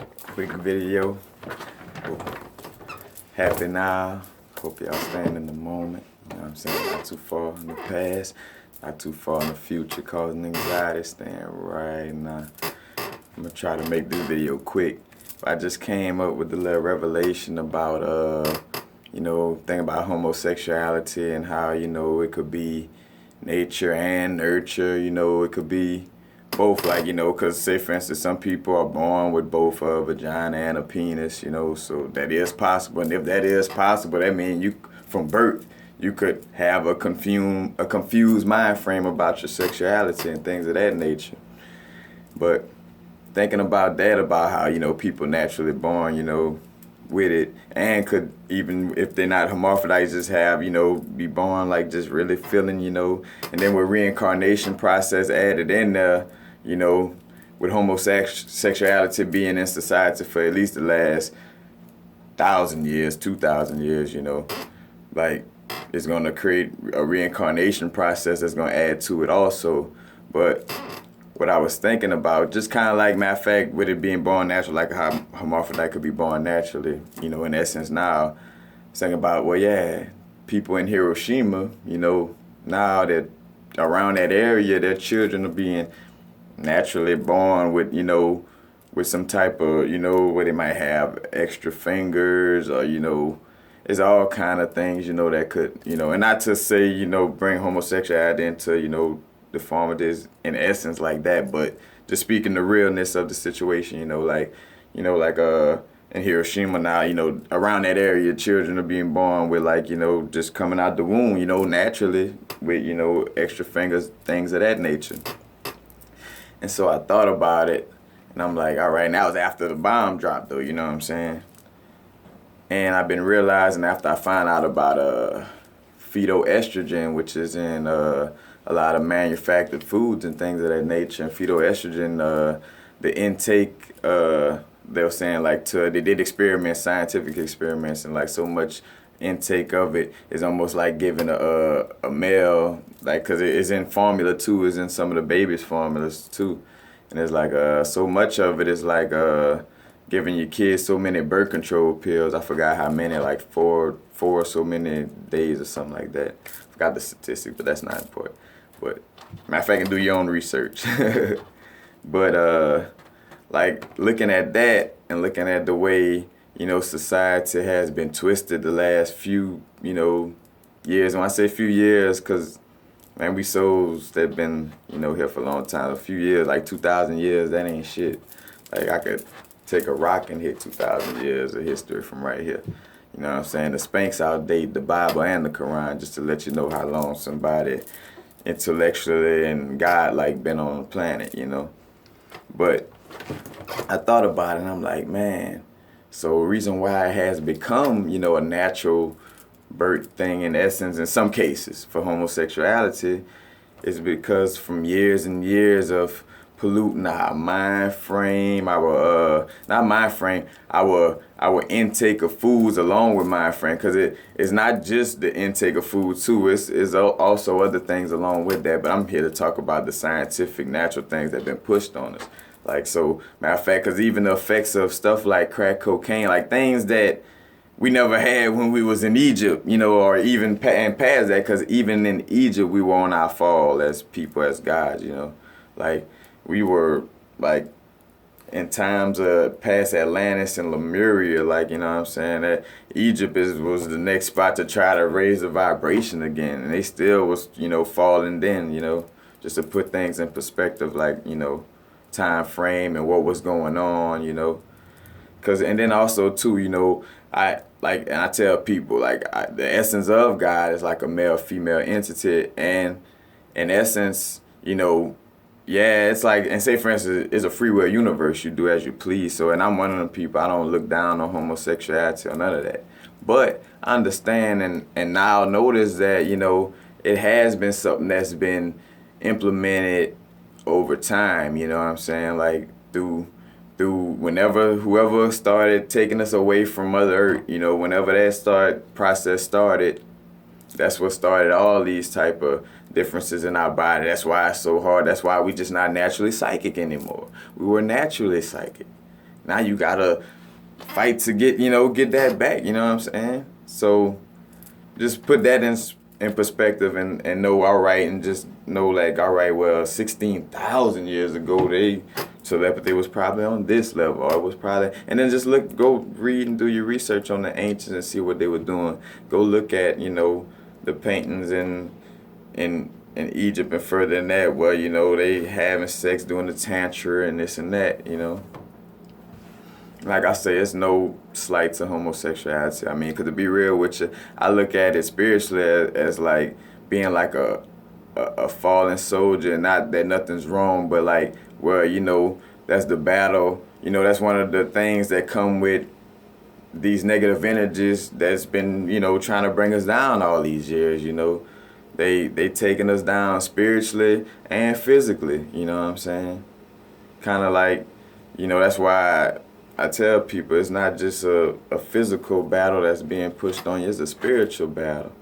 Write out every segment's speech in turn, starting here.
Quick video. Happy now. Hope y'all staying in the moment. You know what I'm saying? Not too far in the past, not too far in the future, causing anxiety. Staying right now. I'm gonna try to make this video quick. I just came up with a little revelation about thing about homosexuality and how, it could be nature and nurture, it could be both, because say for instance, some people are born with both a vagina and a penis, so that is possible. And if that is possible, that means you, from birth, you could have a confused mind frame about your sexuality and things of that nature. But thinking about that, about how, people naturally born, with it, and could, even if they're not hermaphrodite, just have, be born like just really feeling, and then with reincarnation process added in there, with homosexuality being in society for at least the last 1,000 years, 2,000 years, like it's gonna create a reincarnation process that's gonna add to it also. But what I was thinking about, just kind of like, matter of fact, with it being born natural, like how hermaphrodite could be born naturally, in essence now, thinking about, well, yeah, people in Hiroshima, now that around that area, their children are being naturally born with, with some type of, where they might have extra fingers or, it's all kind of things, that could, and not to say, bring homosexuality into, deformities in essence like that, but just speaking the realness of the situation, like in Hiroshima now, around that area, children are being born with just coming out the womb, naturally with, extra fingers, things of that nature. And so I thought about it, and I'm like, all right, and that was after the bomb dropped though, you know what I'm saying? And I've been realizing after I found out about phytoestrogen, which is in a lot of manufactured foods and things of that nature. And phytoestrogen, the intake, they were saying they did experiments, scientific experiments, and so much intake of it is almost like giving a male, because it's in formula too, it's in some of the baby's formulas too. And it's so much of it is giving your kids so many birth control pills. I forgot how many, four so many days or something like that. Forgot the statistic, but that's not important. But matter of fact, you can do your own research. But looking at that and looking at the way, society has been twisted the last few, years. When I say few years, because, man, we souls that been, here for a long time. A few years, 2,000 years, that ain't shit. I could take a rock and hit 2,000 years of history from right here. You know what I'm saying? The Spanx outdate the Bible and the Quran just to let you know how long somebody intellectually and God been on the planet, But I thought about it and I'm like, man, so the reason why it has become, a natural birth thing in essence in some cases for homosexuality is because from years and years of polluting our mind frame, our intake of foods along with mind frame, because it's not just the intake of food too, it's also other things along with that. But I'm here to talk about the scientific, natural things that have been pushed on us. So matter of fact, because even the effects of stuff like crack cocaine, things that we never had when we was in Egypt, or even and past that, because even in Egypt we were on our fall as people, as gods, we were in times of past Atlantis and Lemuria, you know what I'm saying, that Egypt was the next spot to try to raise the vibration again, and they still was, falling then, just to put things in perspective, time frame and what was going on, because, and then also too, and I tell people, the essence of God is like a male-female entity, and in essence, yeah, it's and say for instance, it's a free will universe. You do as you please. So, and I'm one of them people. I don't look down on homosexuality or none of that. But I understand and now notice that it has been something that's been implemented over time. You know what I'm saying? Through whenever whoever started taking us away from Mother Earth. Whenever that process started, that's what started all these type of differences in our body. That's why it's so hard. That's why we just not naturally psychic anymore. We were naturally psychic. Now you gotta fight to get, get that back, you know what I'm saying? So just put that in perspective and know, all right, and just know, like, all right, well, 16,000 years ago, telepathy was probably on this level, or it was probably, and then just go read and do your research on the ancients and see what they were doing. Go look at, the paintings in Egypt and further than that, where, they having sex, doing the tantra and this and that, Like I say, it's no slight to homosexuality. I mean, because to be real with you, I look at it spiritually as like being like a fallen soldier. Not that nothing's wrong, but like, well, that's the battle. That's one of the things that come with these negative energies that's been, trying to bring us down all these years, They taking us down spiritually and physically, you know what I'm saying? Kind of like, that's why I tell people it's not just a physical battle that's being pushed on you, it's a spiritual battle,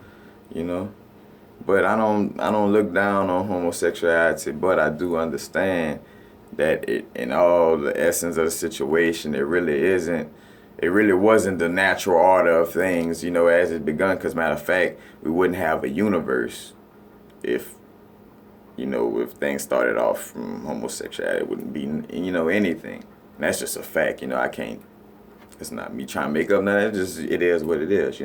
But I don't look down on homosexuality, but I do understand that in all the essence of the situation, it really wasn't the natural order of things, as it begun. Because matter of fact, we wouldn't have a universe if if things started off from homosexuality. It wouldn't be anything. And that's just a fact. I can't. It's not me trying to make up nothing. It is what it is.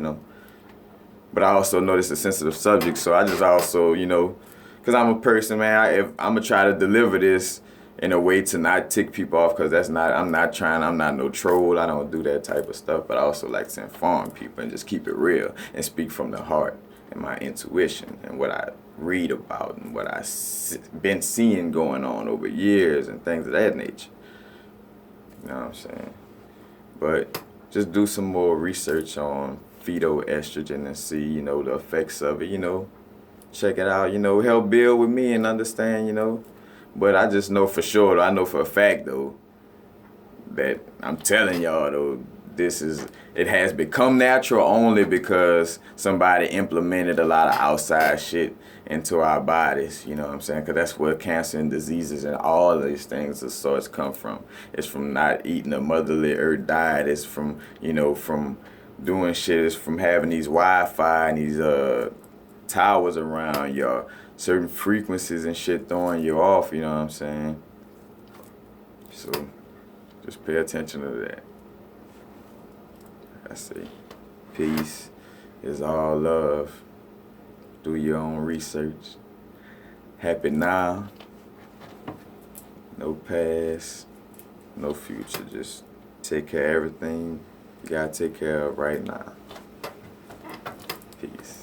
But I also know this is a sensitive subject, so I just also because I'm a person, man. If I'm gonna try to deliver this in a way to not tick people off, because I'm not no troll. I don't do that type of stuff. But I also like to inform people and just keep it real and speak from the heart and my intuition and what I read about and what I've been seeing going on over years and things of that nature. You know what I'm saying? But just do some more research on phytoestrogen and see, the effects of it, Check it out, help build with me and understand, But I just know for sure, I know for a fact, though, that I'm telling y'all, though, it has become natural only because somebody implemented a lot of outside shit into our bodies, you know what I'm saying? Because that's where cancer and diseases and all of these things of sorts come from. It's from not eating a motherly earth diet. It's from, from doing shit. It's from having these Wi-Fi and these towers around y'all, certain frequencies and shit throwing you off, you know what I'm saying? So just pay attention to that. I say peace is all love. Do your own research. Happy now. No past, no future. Just take care of everything you gotta take care of right now. Peace.